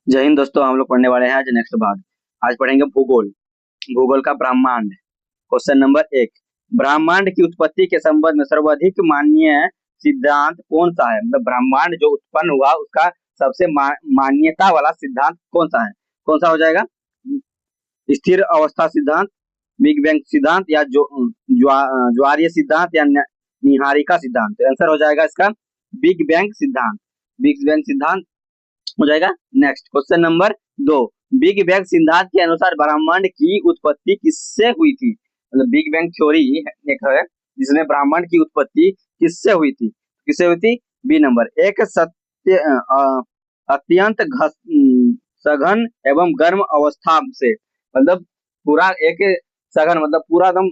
जय हिंद दोस्तों। हम लोग पढ़ने वाले हैं आज नेक्स्ट भाग। आज पढ़ेंगे भूगोल। भूगोल का ब्रह्मांड। Question number 1। ब्रह्मांड की उत्पत्ति के संबंध में सर्वाधिक मान्य सिद्धांत कौन सा है? मतलब ब्रह्मांड जो उत्पन्न हुआ उसका सबसे मान्यता वाला सिद्धांत कौन सा है? कौन सा हो जाएगा? स्थिर अवस्था सिद्धांत, बिग बैंग सिद्धांत या ज्वारीय सिद्धांत या निहारिका सिद्धांत? आंसर हो जाएगा इसका बिग बैंग सिद्धांत। बिग बैंग सिद्धांत हो जाएगा। Next question number 2। Big bang सिद्धांत के अनुसार ब्रह्मांड की उत्पत्ति किससे हुई थी? मतलब बिग बैंग थ्योरी एक है जिसमें ब्रह्मांड की उत्पत्ति किससे हुई थी? किससे हुई थी? B number. एक सत्य अत्यंत सघन एवं गर्म अवस्था से, मतलब पूरा एक सघन मतलब पूरा एकदम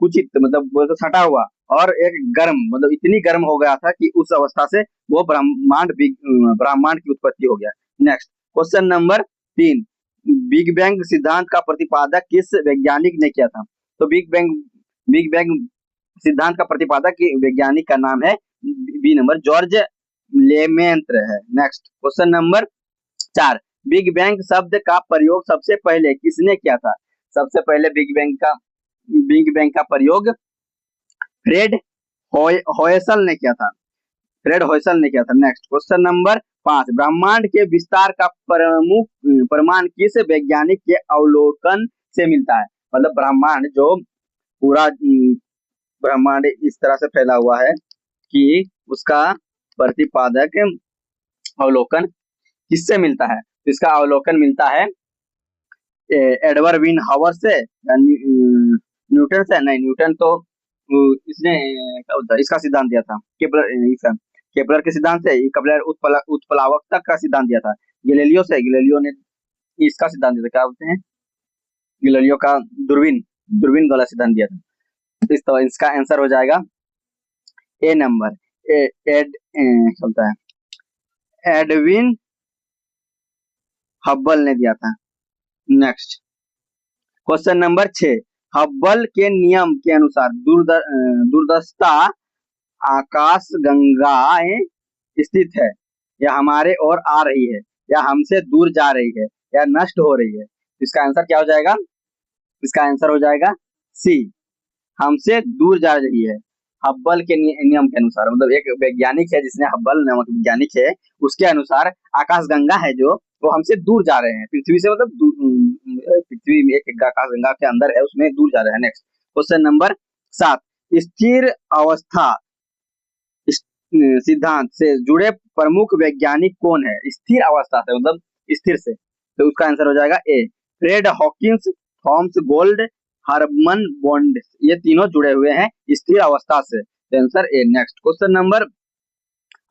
कुचित, मतलब वो तो सटा हुआ, और एक गर्म मतलब इतनी गर्म हो गया था कि उस अवस्था से वो ब्रह्मांड की उत्पत्ति हो गया। Next question number 3। Big bang सिद्धांत का प्रतिपादक किस वैज्ञानिक ने किया था? तो बिग बैंग सिद्धांत का प्रतिपादक वैज्ञानिक का नाम है बी नंबर, जॉर्ज लेमेंत्र है। Next question number 4। Big bang शब्द का प्रयोग सबसे पहले किसने किया था? सबसे पहले बिग बैंग का प्रयोग फ्रेड होयसल ने किया था। फ्रेड होयसल ने किया था। Next question number 5। ब्रह्मांड के विस्तार का प्रमुख प्रमाण किस वैज्ञानिक के अवलोकन से मिलता है? मतलब ब्रह्मांड जो पूरा ब्रह्मांड इस तरह से फैला हुआ है कि उसका प्रतिपादक अवलोकन किससे मिलता है? तो इसका अवलोकन मिलता है एडवर्ड विन हॉवर से या न्यूटन से? नहीं, न्यूटन तो इसने क्या होता है इसका सिद्धांत दिया था, केपलर के सिद्धांत से। केपलर उत्प्लावकता का सिद्धांत दिया था। गैलीलियो ने इसका सिद्धांत दिया था, क्या बोलते हैं, गैलीलियो का दूरबीन दूरबीन वाला सिद्धांत दिया था। तो इसका आंसर हो जाएगा ए नंबर, एडविन हब्बल ने दिया था। Next question number 6। हब्बल के नियम के अनुसार दूरदर्शिता आकाश गंगाएं स्थित है, या हमारे ओर आ रही है, या हमसे दूर जा रही है, या नष्ट हो रही है? इसका आंसर क्या हो जाएगा? इसका आंसर हो जाएगा सी, हमसे दूर जा रही है। हब्बल के नियम के अनुसार, मतलब एक वैज्ञानिक है जिसने, हब्बल नामक वैज्ञानिक है, उसके अनुसार आकाशगंगा है जो वो हमसे दूर जा रहे हैं पृथ्वी से, मतलब पृथ्वी में एक आकाशगंगा के अंदर है, उसमें दूर जा रहे हैं। Next question number 7। स्थिर अवस्था सिद्धांत से जुड़े प्रमुख वैज्ञानिक कौन है? स्थिर अवस्था से मतलब स्थिर से, तो उसका आंसर हो जाएगा A, Fred Hawkins, Thomas Gold, Herman Bond. ये तीनों जुड़े हुए हैं स्थिर अवस्था से, तो answer A. Next question number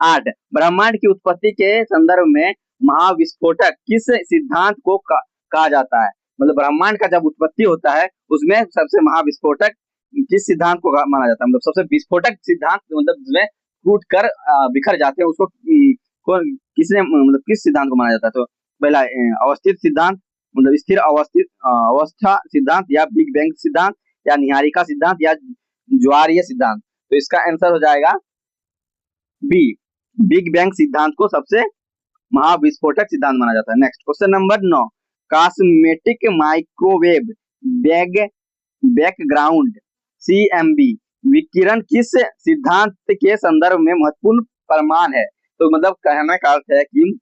8। ब्रह्मांड की उत्पत्ति के संदर्भ में महाविस्फोटक किस सिद्धांत को कहा जाता है? मतलब ब्रह्मांड का जब उत्पत्ति होता है उसमें सबसे महाविस्फोटक किस सिद्धांत को माना जाता है? मतलब सबसे विस्फोटक सिद्धांत, मतलब जिसमें टूट कर बिखर जाते हैं, उसको किसने, मतलब किस सिद्धांत को माना जाता है? तो पहला अवस्थित सिद्धांत, मतलब स्थिर अवस्था सिद्धांत, या बिग बैंग सिद्धांत, या निहारिका सिद्धांत, या ज्वारीय सिद्धांत? तो इसका आंसर हो जाएगा बी, बिग बैंग सिद्धांत को सबसे महाविस्फोटक सिद्धांत माना जाता है। Next question number 9। Cosmetic microwave bag background CMB विकिरण किस सिद्धांत के संदर्भ में महत्वपूर्ण प्रमाण है? तो मतलब कहने का अर्थ है कि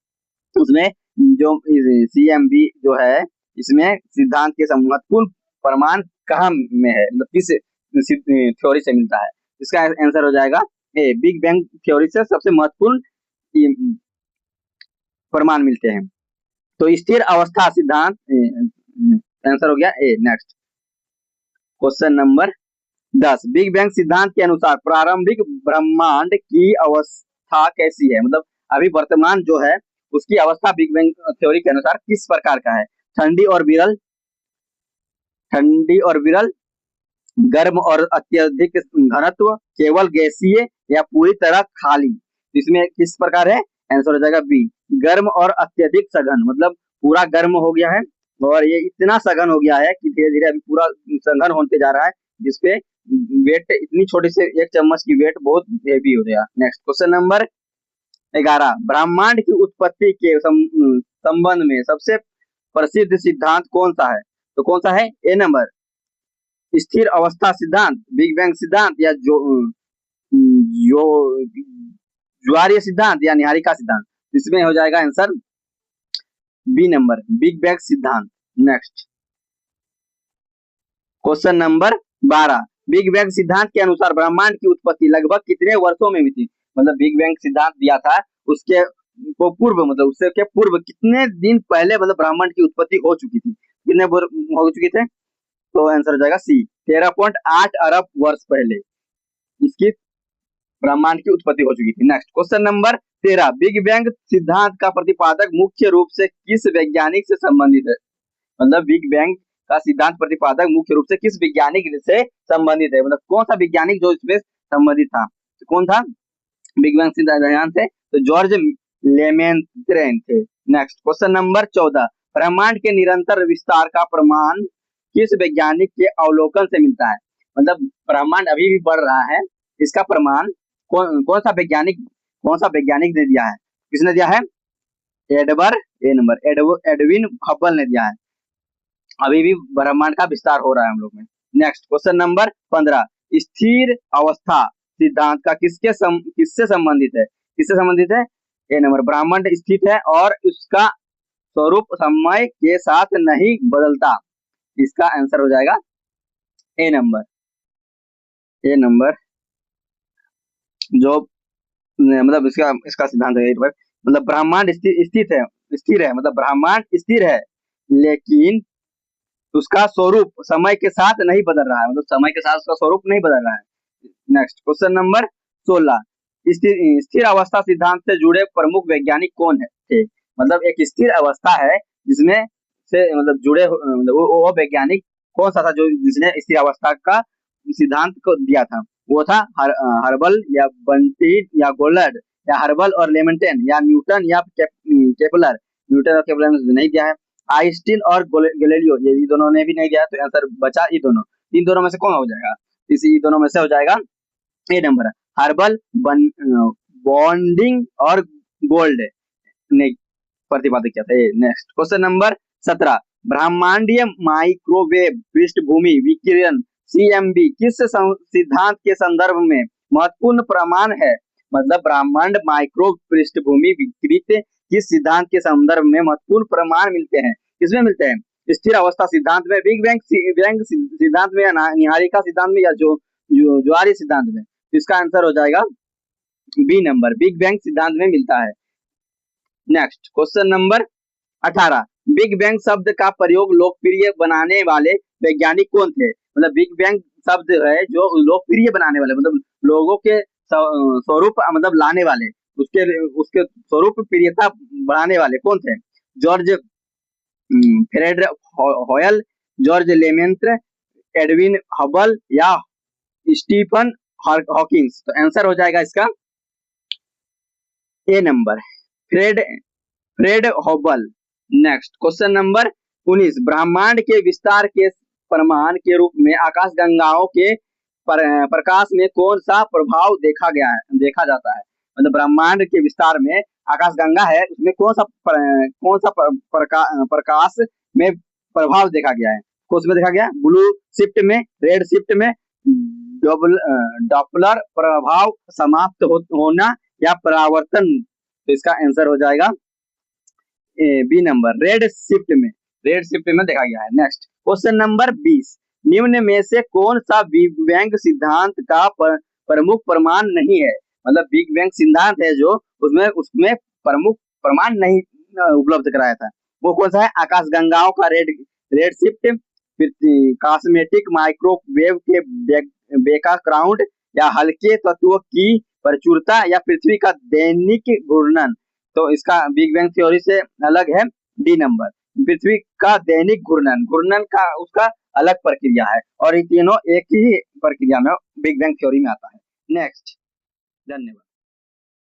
उसमें जो सीएमबी जो है, इसमें सिद्धांत के महत्वपूर्ण प्रमाण कहाँ में है, मतलब किस थ्योरी से मिलता है? इसका आंसर हो जाएगा ए, बिग बैंग थ्योरी से सबसे महत्वपूर्ण प्रमाण मिलते हैं। तो स्थिर अवस्था सिद्धांत आंसर हो गया A. Next question number 10। Big bang सिद्धांत के अनुसार प्रारंभिक ब्रह्मांड की अवस्था कैसी है? मतलब अभी वर्तमान जो है उसकी अवस्था बिग बैंग थ्योरी के अनुसार किस प्रकार का है? ठंडी और विरल, गर्म और अत्यधिक घनत्व, केवल गैसीय, या पूरी तरह खाली? इसमें किस प्रकार है? आंसर हो जाएगा बी, गर्म और अत्यधिक सघन, मतलब पूरा गर्म हो गया है और ये इतना सघन हो गया है कि धीरे धीरे अभी पूरा सघन होते जा रहा है, जिसपे वेट इतनी छोटी से एक चम्मच की वेट बहुत हेवी हो गया। नेक्स्ट क्वेश्चन नंबर 11 ब्रह्मांड की उत्पत्ति के संबंध में सबसे प्रसिद्ध सिद्धांत कौन सा है? तो कौन सा है? ए नंबर स्थिर अवस्था सिद्धांत, बिग बैंग सिद्धांत, या जो ज्वारीय सिद्धांत, या निहारिका सिद्धांत। इसमें हो जाएगा answer B number big bang सिद्धांत। Next question number 12 big bang सिद्धांत के अनुसार ब्रह्मांड की उत्पत्ति लगभग कितने वर्षों में हुई थी? मतलब बिग बैंग सिद्धांत दिया था उसके को पूर्व, मतलब उससे के पूर्व कितने दिन पहले मतलब ब्रह्मांड की उत्पत्ति हो चुकी थी? कितने हो चुकी थे? तो आंसर हो जाएगा सी 13.8 अरब वर्ष पहले इसकी ब्रह्मांड की उत्पत्ति हो चुकी थी। Next question number 13 big bang सिद्धांत का प्रतिपादक मुख्य रूप से किस वैज्ञानिक से संबंधित है? मतलब बिग बैंग का सिद्धांत प्रतिपादक मुख्य रूप से किस वैज्ञानिक से संबंधित है? मतलब कौन सा वैज्ञानिक जो इसमें संबंधित था? तो कौन था बिग बैंग सिद्धांत से? तो जॉर्ज लेमेंत्रेन थे। नेक्स्ट क्वेश्चन नंबर 14 ब्रह्मांड के निरंतर विस्तार का प्रमाण किस वैज्ञानिक के अवलोकन से मिलता है? मतलब ब्रह्मांड अभी भी बढ़ रहा है, इसका प्रमाण कौन सा वैज्ञानिक ने दिया है? किसने दिया है? एडविन हबल ने दिया है। अभी भी ब्रह्मांड का विस्तार हो रहा है हम लोग में। नेक्स्ट क्वेश्चन नंबर 15 स्थिर अवस्था सिद्धांत का किससे संबंधित है? किससे संबंधित है? ए नंबर ब्रह्मांड स्थित है और उसका स्वरूप समय के साथ नहीं बदलता। इसका आंसर हो जाएगा ए नंबर जो मतलब इसका सिद्धांत है मतलब ब्रह्मांड स्थिर है, मतलब ब्रह्मांड स्थिर है लेकिन उसका स्वरूप समय के साथ नहीं बदल रहा है, मतलब समय के साथ उसका स्वरूप नहीं बदल रहा है। नेक्स्ट क्वेश्चन नंबर 16 स्थिर अवस्था सिद्धांत से जुड़े प्रमुख वैज्ञानिक कौन है थे? मतलब एक स्थिर अवस्था है जिसमें से मतलब जुड़े मतलब वो वैज्ञानिक कौन सा था जो जिसने स्थिर अवस्था का सिद्धांत को दिया था? वो था हर्बल या बंटीड या गोलर्ड या हर्बल और लेमेंटेन या न्यूटन या केपलर। न्यूटन और केपलर ने नहीं दिया है। आइंस्टीन और गैलीलियो ये दोनों ने भी नहीं दिया, तो आंसर बचा ये दोनों। इन दोनों में से कौन हो जाएगा? इसी दोनों में से हो जाएगा ए नंबर हर्बल बॉन्डिंग और गोल्ड ने प्रतिपादित किया था। नेक्स्ट क्वेश्चन नंबर 17 ब्रह्मांडीय माइक्रोवेव पृष्ठभूमि विकिरण CMB किस सिद्धांत के संदर्भ में महत्वपूर्ण प्रमाण है? मतलब ब्रह्मांड माइक्रो पृष्ठभूमि विकृत किस सिद्धांत के संदर्भ में महत्वपूर्ण प्रमाण मिलते हैं? किसमें मिलते हैं? स्थिर अवस्था सिद्धांत में, बिग बैंग सिद्धांत में, या निहारिका सिद्धांत में, या जो ज्वारीय सिद्धांत में। इसका आंसर हो जाएगा बी नंबर बिग बैंग सिद्धांत में मिलता है। Next question number 18 big bang शब्द का प्रयोग लोकप्रिय बनाने वाले वैज्ञानिक कौन थे? मतलब बिग बैंग शब्द है जो लोकप्रिय बनाने वाले, मतलब लोगों के स्वरूप मतलब लाने वाले, उसके स्वरूप प्रियता बढ़ाने वाले कौन थे? George Frederick Hoyle, George Lemaitre, Edwin Hubble या स्टीफन हॉकिंस। तो आंसर हो जाएगा इसका A number Fred Hubble. Next question number 19 ब्रह्मांड के विस्तार के प्रमाण के रूप में आकाशगंगाओं के प्रकाश में कौन सा प्रभाव देखा जाता है? मतलब ब्रह्मांड के विस्तार में आकाशगंगा है, उसमें कौन सा प्रकाश में प्रभाव देखा गया है? कौन सा देखा गया? ब्लू शिफ्ट में, रेड शिफ्ट में, डॉपलर प्रभाव समाप्त होना या परावर्तन। तो इसका आंसर हो जाएगा बी नंबर रेड शिफ्ट में देखा गया है। नेक्स्ट क्वेश्चन नंबर 20 निम्न में से कौन सा बिग बैंग सिद्धांत का प्रमुख प्रमाण नहीं है? मतलब बिग बैंग सिद्धांत है जो उसमें प्रमुख प्रमाण नहीं उपलब्ध कराया था, वो कौन सा है? आकाशगंगाओं का रेड शिफ्ट, फिर कॉस्मेटिक माइक्रोवेव के बैकग्राउंड, या हल्के तत्वों की प्रचुरता, या पृथ्वी का दैनिक घूर्णन। तो इसका बिग बैंग थ्योरी से अलग है डी नंबर पृथ्वी का दैनिक घूर्णन का उसका अलग प्रक्रिया है, और ये तीनों एक ही प्रक्रिया में बिग बैंग थ्योरी में आता है। नेक्स्ट, धन्यवाद।